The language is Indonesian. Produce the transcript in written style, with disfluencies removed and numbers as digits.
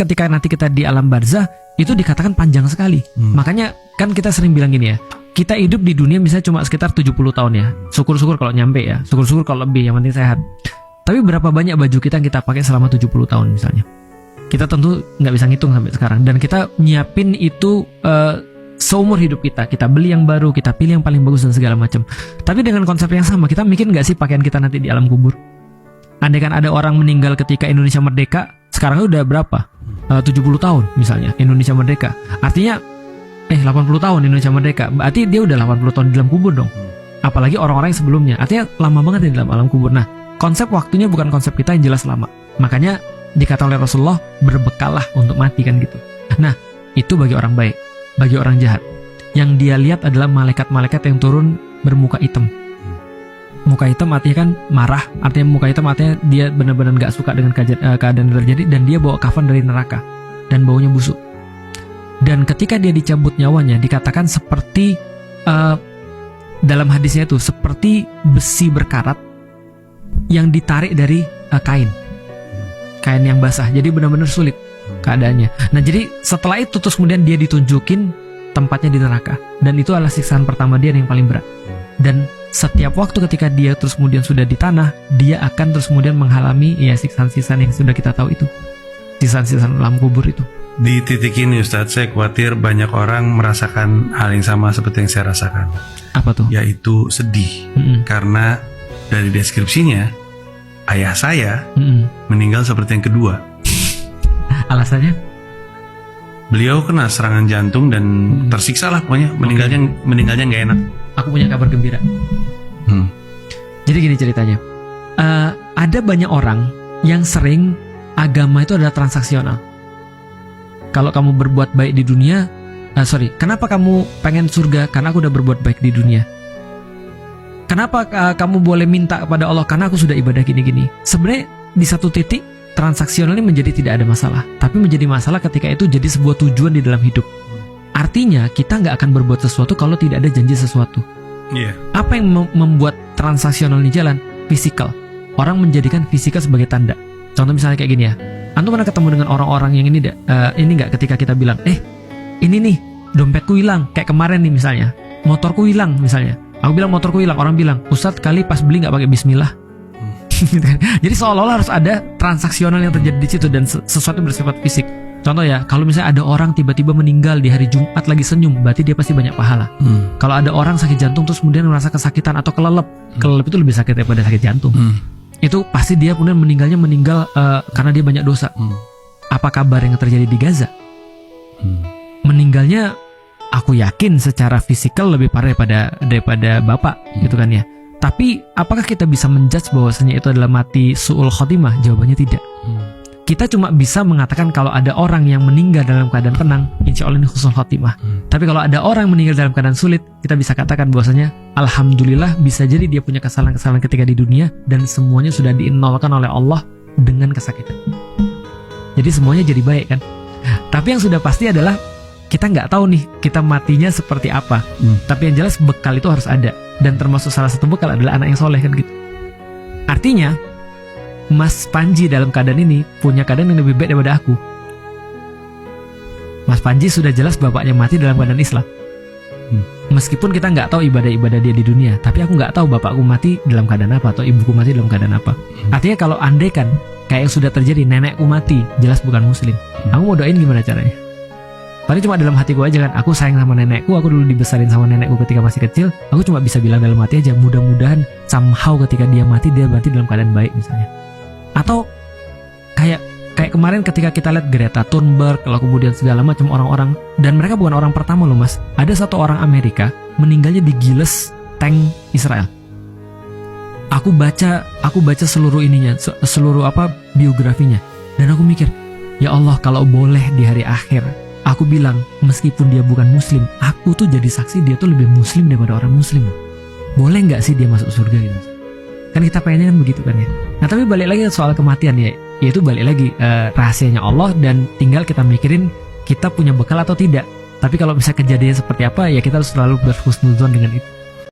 ketika nanti kita di alam barzah itu dikatakan panjang sekali. Makanya kan kita sering bilang gini ya, kita hidup di dunia misalnya cuma sekitar 70 tahun ya. Syukur-syukur kalau nyampe ya, syukur-syukur kalau lebih, yang penting sehat. Tapi berapa banyak baju kita yang kita pakai selama 70 tahun misalnya. Kita tentu nggak bisa ngitung sampai sekarang. Dan kita nyiapin itu seumur hidup kita. Kita beli yang baru, kita pilih yang paling bagus dan segala macam. Tapi dengan konsep yang sama, kita mikir nggak sih pakaian kita nanti di alam kubur? Andai kan ada orang meninggal ketika Indonesia merdeka, sekarang udah berapa? 70 tahun misalnya Indonesia merdeka. Artinya 80 tahun Indonesia merdeka. Berarti dia udah 80 tahun di dalam kubur dong. Apalagi orang-orang yang sebelumnya. Artinya lama banget di dalam alam kubur. Nah, konsep waktunya bukan konsep kita yang jelas lama. Makanya dikata oleh Rasulullah, berbekallah untuk mati kan gitu. Nah, itu bagi orang baik. Bagi orang jahat, yang dia lihat adalah malaikat-malaikat yang turun bermuka hitam. Muka hitam artinya kan marah. Artinya muka hitam artinya dia benar-benar gak suka dengan keadaan yang terjadi. Dan dia bawa kafan dari neraka dan baunya busuk. Dan ketika dia dicabut nyawanya, dikatakan seperti dalam hadisnya itu seperti besi berkarat yang ditarik dari kain yang basah. Jadi benar-benar sulit keadaannya. Nah, jadi setelah itu terus kemudian dia ditunjukin tempatnya di neraka, dan itu adalah siksaan pertama dia yang paling berat. Dan setiap waktu ketika dia terus kemudian sudah di tanah, dia akan terus kemudian mengalami ya siksaan-siksaan yang sudah kita tahu itu, siksaan-siksaan alam kubur itu. Di titik ini Ustadz, saya khawatir banyak orang merasakan hal yang sama seperti yang saya rasakan. Apa tuh? Yaitu sedih. Karena dari deskripsinya, ayah saya meninggal seperti yang kedua. Alasannya? Beliau kena serangan jantung dan tersiksa lah pokoknya. Meninggalnya nggak enak. Aku punya kabar gembira. Jadi gini ceritanya. Ada banyak orang yang sering agama itu adalah transaksional. Kalau kamu berbuat baik di dunia, kenapa kamu pengen surga? Karena aku udah berbuat baik di dunia. Kenapa kamu boleh minta kepada Allah? Karena aku sudah ibadah gini-gini. Sebenarnya di satu titik transaksional ini menjadi tidak ada masalah, tapi menjadi masalah ketika itu jadi sebuah tujuan di dalam hidup. Artinya kita nggak akan berbuat sesuatu kalau tidak ada janji sesuatu. Apa yang membuat transaksional ini jalan? Fisikal. Orang menjadikan fisikal sebagai tanda. Contoh misalnya kayak gini ya, antum pernah ketemu dengan orang-orang yang ini nggak ketika kita bilang, ini nih dompetku hilang, kayak kemarin nih misalnya, motorku hilang misalnya. Aku bilang motorku hilang, orang bilang, Ustadz kali pas beli nggak pakai bismillah. Jadi seolah-olah harus ada transaksional yang terjadi di situ dan sesuatu bersifat fisik. Contoh ya, kalau misalnya ada orang tiba-tiba meninggal di hari Jumat lagi senyum, berarti dia pasti banyak pahala. Kalau ada orang sakit jantung terus kemudian merasa kesakitan atau kelelep itu lebih sakit daripada sakit jantung. Itu pasti dia kemudian meninggal karena dia banyak dosa. Apa kabar yang terjadi di Gaza? Meninggalnya aku yakin secara fisikal lebih parah daripada bapak, gitu kan ya. Tapi apakah kita bisa menjudge bahwasanya itu adalah mati su'ul khotimah? Jawabannya tidak. Kita cuma bisa mengatakan kalau ada orang yang meninggal dalam keadaan tenang, insya Allah ini husnul khotimah. Tapi kalau ada orang yang meninggal dalam keadaan sulit, kita bisa katakan bahwasanya alhamdulillah, bisa jadi dia punya kesalahan-kesalahan ketika di dunia dan semuanya sudah dinolkan oleh Allah dengan kesakitan. Jadi semuanya jadi baik kan. Tapi yang sudah pasti adalah kita nggak tahu nih kita matinya seperti apa. Tapi yang jelas bekal itu harus ada. Dan termasuk salah satu bekal adalah anak yang soleh kan gitu. Artinya Mas Panji dalam keadaan ini punya keadaan yang lebih baik daripada aku. Mas Panji sudah jelas bapaknya mati dalam keadaan Islam. Meskipun kita nggak tahu ibadah-ibadah dia di dunia, tapi aku nggak tahu bapakku mati dalam keadaan apa atau ibuku mati dalam keadaan apa. Artinya kalau andai kan kayak yang sudah terjadi, nenekku mati, jelas bukan muslim. Aku mau doain gimana caranya? Paling cuma dalam hatiku aja kan, aku sayang sama nenekku, aku dulu dibesarin sama nenekku ketika masih kecil. Aku cuma bisa bilang dalam hati aja, mudah-mudahan somehow ketika dia mati dalam keadaan baik misalnya. Atau kayak kemarin ketika kita lihat Greta Thunberg, lalu kemudian segala macam orang-orang, dan mereka bukan orang pertama loh mas. Ada satu orang Amerika meninggalnya digiles tank Israel. Aku baca seluruh seluruh biografinya, dan aku mikir, ya Allah kalau boleh di hari akhir aku bilang, meskipun dia bukan muslim, aku tuh jadi saksi dia tuh lebih muslim daripada orang muslim. Boleh nggak sih dia masuk surga gitu? Kan kita pengennya kan begitu kan ya. Nah tapi balik lagi soal kematian ya, yaitu balik lagi rahasianya Allah, dan tinggal kita mikirin kita punya bekal atau tidak. Tapi kalau bisa kejadian seperti apa, ya kita harus selalu berhusnuzon dengan itu.